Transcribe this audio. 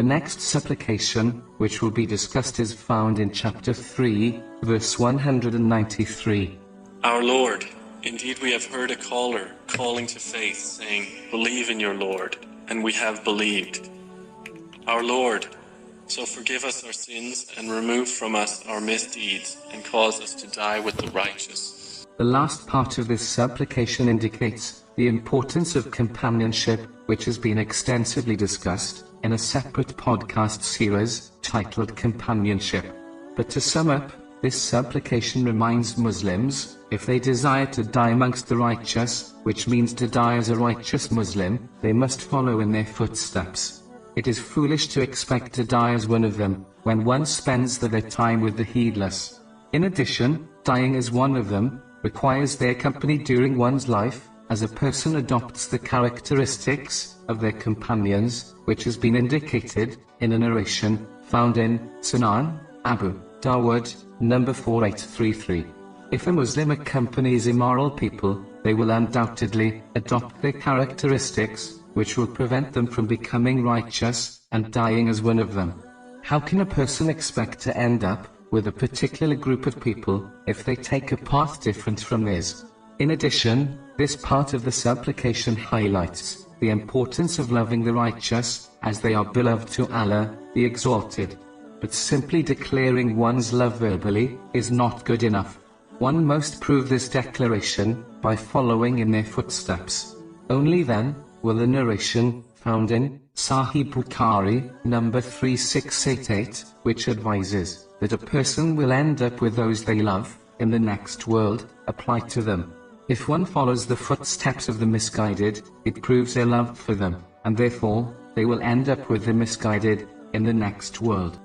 The next supplication, which will be discussed, is found in chapter 3, verse 193. Our Lord, indeed we have heard a caller calling to faith, saying, "Believe in your Lord," and we have believed. Our Lord, so forgive us our sins and remove from us our misdeeds and cause us to die with the righteous. The last part of this supplication indicates the importance of companionship, which has been extensively discussed in a separate podcast series titled Companionship. But to sum up, this supplication reminds Muslims, if they desire to die amongst the righteous, which means to die as a righteous Muslim, they must follow in their footsteps. It is foolish to expect to die as one of them, when one spends their time with the heedless. In addition, dying as one of them requires their company during one's life, as a person adopts the characteristics of their companions, which has been indicated in a narration found in Sunnah, Abu Dawud, number 4833. If a Muslim accompanies immoral people, they will undoubtedly adopt their characteristics, which will prevent them from becoming righteous and dying as one of them. How can a person expect to end up with a particular group of people if they take a path different from theirs? In addition, this part of the supplication highlights the importance of loving the righteous, as they are beloved to Allah, the Exalted. But simply declaring one's love verbally is not good enough. One must prove this declaration by following in their footsteps. Only then will the narration found in Sahih Bukhari, number 3688, which advises that a person will end up with those they love in the next world, apply to them. If one follows the footsteps of the misguided, it proves their love for them, and therefore, they will end up with the misguided in the next world.